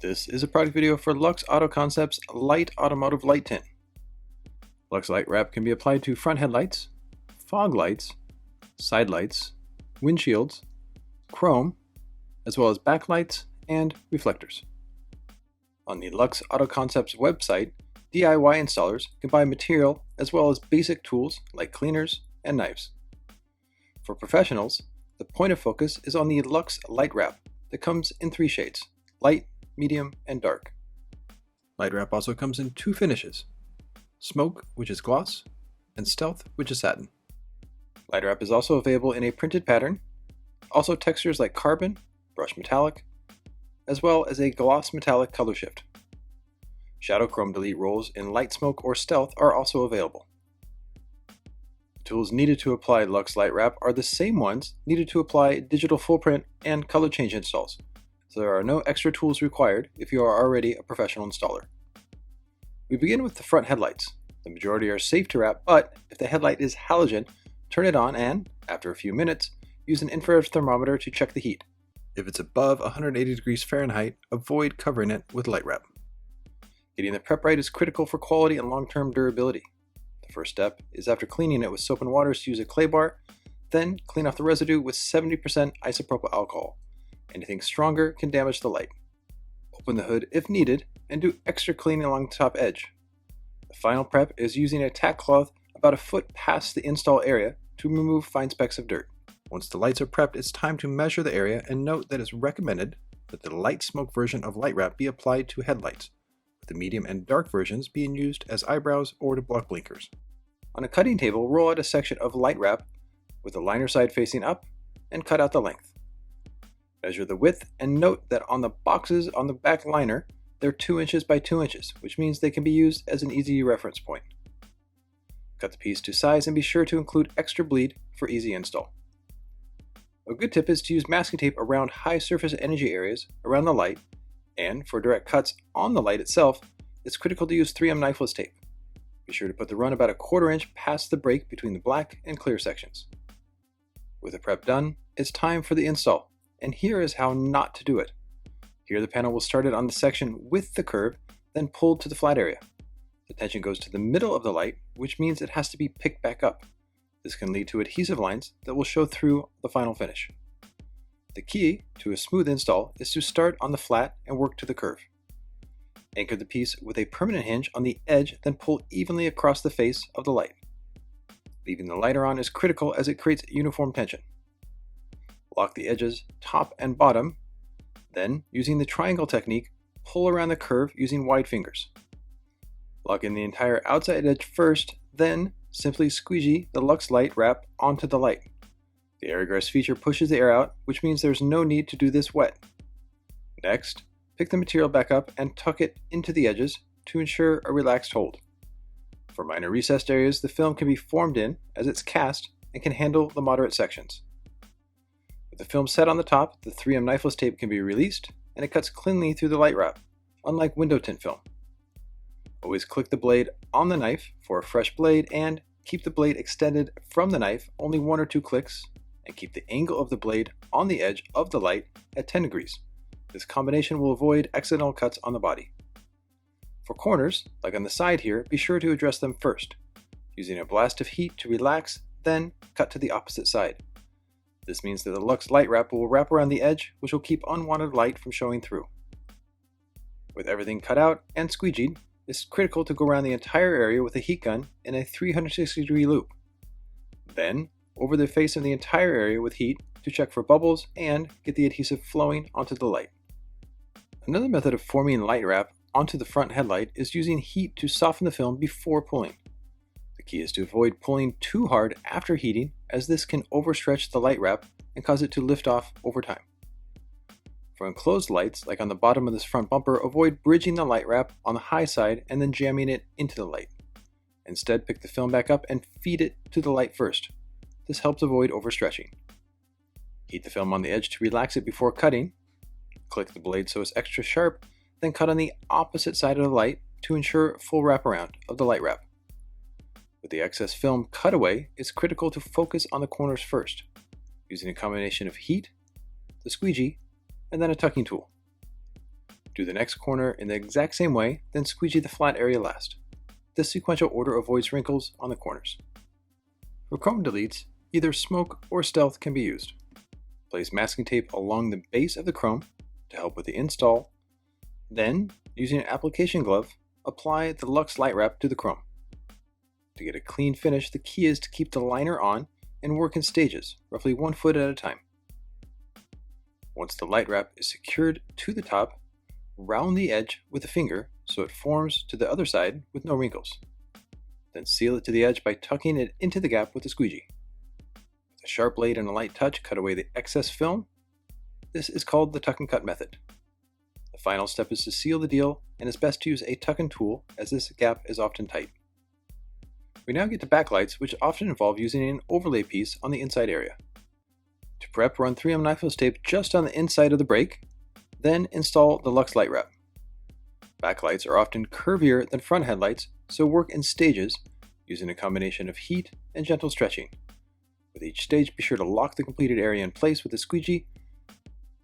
This is a product video for Luxe Auto Concepts Light Automotive Light Tint. Luxe LightWrap can be applied to front headlights, fog lights, side lights, windshields, chrome, as well as backlights and reflectors. On the Luxe Auto Concepts website, DIY installers can buy material as well as basic tools like cleaners and knives. For professionals, the point of focus is on the Luxe LightWrap that comes in 3 shades: light, medium, and dark. LightWrap also comes in 2 finishes: Smoke, which is gloss, and Stealth, which is satin. LightWrap is also available in a printed pattern, also textures like carbon, brushed metallic, as well as a gloss metallic color shift. Shadow Chrome Delete rolls in Light Smoke or Stealth are also available. The tools needed to apply Luxe LightWrap are the same ones needed to apply digital full print and color change installs, so there are no extra tools required if you are already a professional installer. We begin with the front headlights. The majority are safe to wrap, but if the headlight is halogen, turn it on and, after a few minutes, use an infrared thermometer to check the heat. If it's above 180 degrees Fahrenheit, avoid covering it with LightWrap. Getting the prep right is critical for quality and long-term durability. The first step is, after cleaning it with soap and water, to use a clay bar, then clean off the residue with 70% isopropyl alcohol. Anything stronger can damage the light. Open the hood if needed and do extra cleaning along the top edge. The final prep is using a tack cloth about a foot past the install area to remove fine specks of dirt. Once the lights are prepped, it's time to measure the area, and note that it's recommended that the light smoke version of LightWrap be applied to headlights, with the medium and dark versions being used as eyebrows or to block blinkers. On a cutting table, roll out a section of LightWrap with the liner side facing up and cut out the length. Measure the width and note that on the boxes on the back liner, they're 2 inches by 2 inches, which means they can be used as an easy reference point. Cut the piece to size and be sure to include extra bleed for easy install. A good tip is to use masking tape around high surface energy areas around the light, and for direct cuts on the light itself, it's critical to use 3M knifeless tape. Be sure to put the run about a 1/4 inch past the break between the black and clear sections. With the prep done, it's time for the install, and here is how not to do it. Here the panel will start it on the section with the curve, then pulled to the flat area. The tension goes to the middle of the light, which means it has to be picked back up. This can lead to adhesive lines that will show through the final finish. The key to a smooth install is to start on the flat and work to the curve. Anchor the piece with a permanent hinge on the edge, then pull evenly across the face of the light. Leaving the lighter on is critical as it creates uniform tension. Lock the edges top and bottom, then, using the triangle technique, pull around the curve using wide fingers. Lock in the entire outside edge first, then simply squeegee the Luxe LightWrap onto the light. The air egress feature pushes the air out, which means there's no need to do this wet. Next, pick the material back up and tuck it into the edges to ensure a relaxed hold. For minor recessed areas, the film can be formed in as it's cast and can handle the moderate sections. With the film set on the top, the 3M knifeless tape can be released and it cuts cleanly through the LightWrap, unlike window tint film. Always click the blade on the knife for a fresh blade and keep the blade extended from the knife only 1 or 2 clicks, and keep the angle of the blade on the edge of the light at 10 degrees. This combination will avoid accidental cuts on the body. For corners, like on the side here, be sure to address them first, using a blast of heat to relax, then cut to the opposite side. This means that the Luxe LightWrap will wrap around the edge, which will keep unwanted light from showing through. With everything cut out and squeegeed, it's critical to go around the entire area with a heat gun in a 360-degree loop. Then, over the face of the entire area with heat to check for bubbles and get the adhesive flowing onto the light. Another method of forming LightWrap onto the front headlight is using heat to soften the film before pulling. The key is to avoid pulling too hard after heating, as this can overstretch the LightWrap and cause it to lift off over time. For enclosed lights, like on the bottom of this front bumper, avoid bridging the LightWrap on the high side and then jamming it into the light. Instead, pick the film back up and feed it to the light first. This helps avoid overstretching. Heat the film on the edge to relax it before cutting. Click the blade so it's extra sharp, then cut on the opposite side of the light to ensure full wraparound of the LightWrap. With the excess film cut away, it's critical to focus on the corners first, using a combination of heat, the squeegee, and then a tucking tool. Do the next corner in the exact same way, then squeegee the flat area last. This sequential order avoids wrinkles on the corners. For chrome deletes, either smoke or stealth can be used. Place masking tape along the base of the chrome to help with the install. Then, using an application glove, apply the Luxe LightWrap to the chrome. To get a clean finish, the key is to keep the liner on and work in stages, roughly 1 foot at a time. Once the light wrap is secured to the top, round the edge with a finger so it forms to the other side with no wrinkles. Then seal it to the edge by tucking it into the gap with a squeegee. With a sharp blade and a light touch, cut away the excess film. This is called the tuck and cut method. The final step is to seal the deal, and it's best to use a tuck-in tool as this gap is often tight. We now get to backlights, which often involve using an overlay piece on the inside area. To prep, run 3M knifeless tape just on the inside of the brake, then install the Luxe LightWrap. Backlights are often curvier than front headlights, so work in stages using a combination of heat and gentle stretching. With each stage, be sure to lock the completed area in place with a squeegee,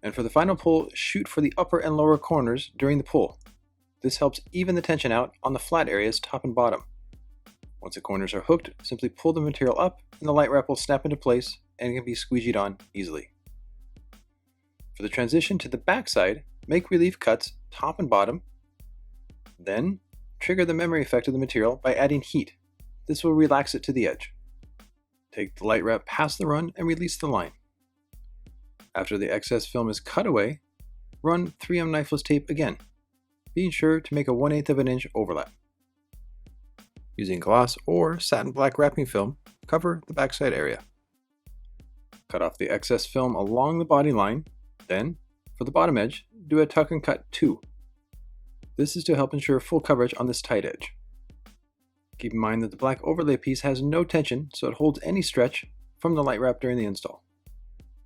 and for the final pull, shoot for the upper and lower corners during the pull. This helps even the tension out on the flat areas top and bottom. Once the corners are hooked, simply pull the material up and the light wrap will snap into place and can be squeegeed on easily. For the transition to the backside, make relief cuts top and bottom. Then, trigger the memory effect of the material by adding heat. This will relax it to the edge. Take the light wrap past the run and release the line. After the excess film is cut away, run 3M knifeless tape again, being sure to make a 1/8 of an inch overlap. Using gloss or satin black wrapping film, cover the backside area. Cut off the excess film along the body line, then, for the bottom edge, do a tuck and cut 2. This is to help ensure full coverage on this tight edge. Keep in mind that the black overlay piece has no tension, so it holds any stretch from the light wrap during the install.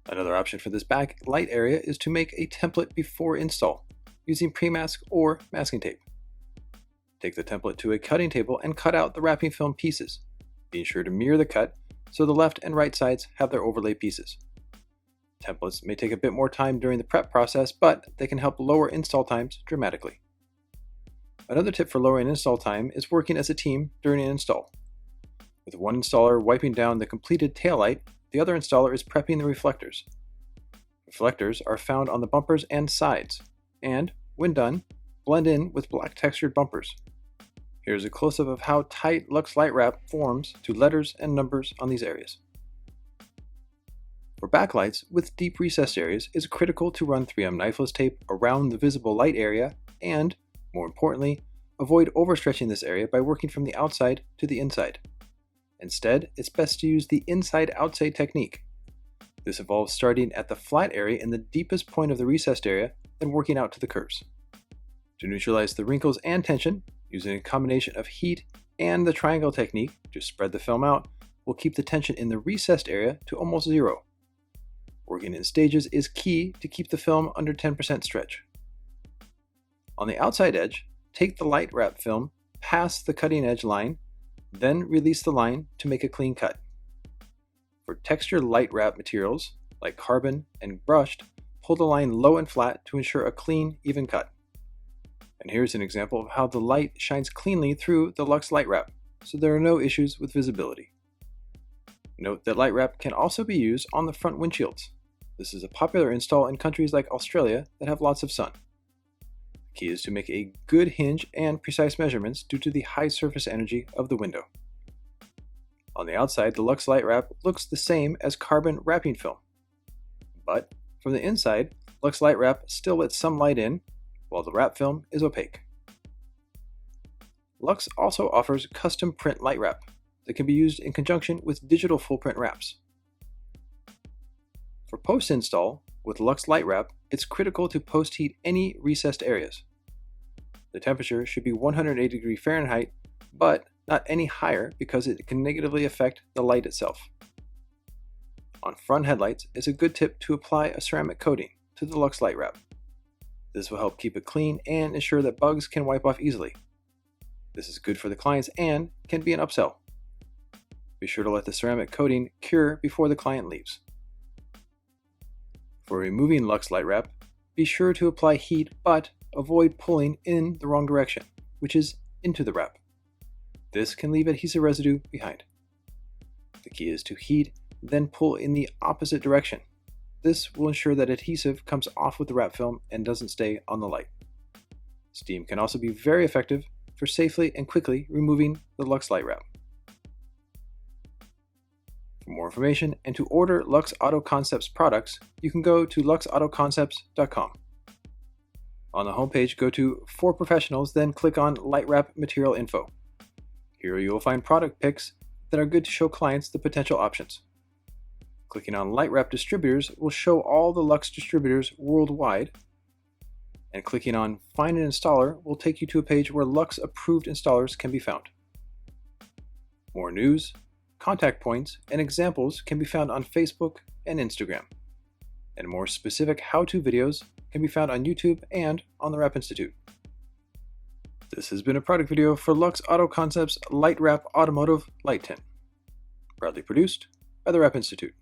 Another option for this back light area is to make a template before install, using pre-mask or masking tape. Take the template to a cutting table and cut out the wrapping film pieces, being sure to mirror the cut so the left and right sides have their overlay pieces. Templates may take a bit more time during the prep process, but they can help lower install times dramatically. Another tip for lowering install time is working as a team during an install. With one installer wiping down the completed taillight, the other installer is prepping the reflectors. Reflectors are found on the bumpers and sides, and, when done, blend in with black textured bumpers. Here's a close-up of how tight Luxe LightWrap forms to letters and numbers on these areas. For backlights with deep recessed areas, it's critical to run 3M knifeless tape around the visible light area and, more importantly, avoid overstretching this area by working from the outside to the inside. Instead, it's best to use the inside-outside technique. This involves starting at the flat area in the deepest point of the recessed area, then working out to the curves. To neutralize the wrinkles and tension, using a combination of heat and the triangle technique to spread the film out will keep the tension in the recessed area to almost zero. Working in stages is key to keep the film under 10% stretch. On the outside edge, take the light wrap film past the cutting edge line, then release the line to make a clean cut. For textured light wrap materials, like carbon and brushed, pull the line low and flat to ensure a clean, even cut. And here's an example of how the light shines cleanly through the Luxe LightWrap, so there are no issues with visibility. Note that LightWrap can also be used on the front windshields. This is a popular install in countries like Australia that have lots of sun. The key is to make a good hinge and precise measurements due to the high surface energy of the window. On the outside, the Luxe LightWrap looks the same as carbon wrapping film. But from the inside, Luxe LightWrap still lets some light in, while the wrap film is opaque. Luxe also offers custom print light wrap that can be used in conjunction with digital full print wraps. For post-install, with Luxe LightWrap, it's critical to post-heat any recessed areas. The temperature should be 180 Fahrenheit, but not any higher because it can negatively affect the light itself. On front headlights, it's a good tip to apply a ceramic coating to the Luxe LightWrap. This will help keep it clean and ensure that bugs can wipe off easily. This is good for the clients and can be an upsell. Be sure to let the ceramic coating cure before the client leaves. For removing Luxe LightWrap, be sure to apply heat, but avoid pulling in the wrong direction, which is into the wrap. This can leave adhesive residue behind. The key is to heat, then pull in the opposite direction. This will ensure that adhesive comes off with the wrap film and doesn't stay on the light. Steam can also be very effective for safely and quickly removing the Luxe LightWrap. For more information and to order Luxe Auto Concepts products, you can go to luxeautoconcepts.com. On the homepage, go to For Professionals, then click on LightWrap Material Info. Here you will find product pics that are good to show clients the potential options. Clicking on LightWrap Distributors will show all the Luxe distributors worldwide, and clicking on Find an Installer will take you to a page where Luxe approved installers can be found. More news, contact points, and examples can be found on Facebook and Instagram, and more specific how-to videos can be found on YouTube and on the Wrap Institute. This has been a product video for Luxe Auto Concepts LightWrap Automotive Light Tint, proudly produced by the Wrap Institute.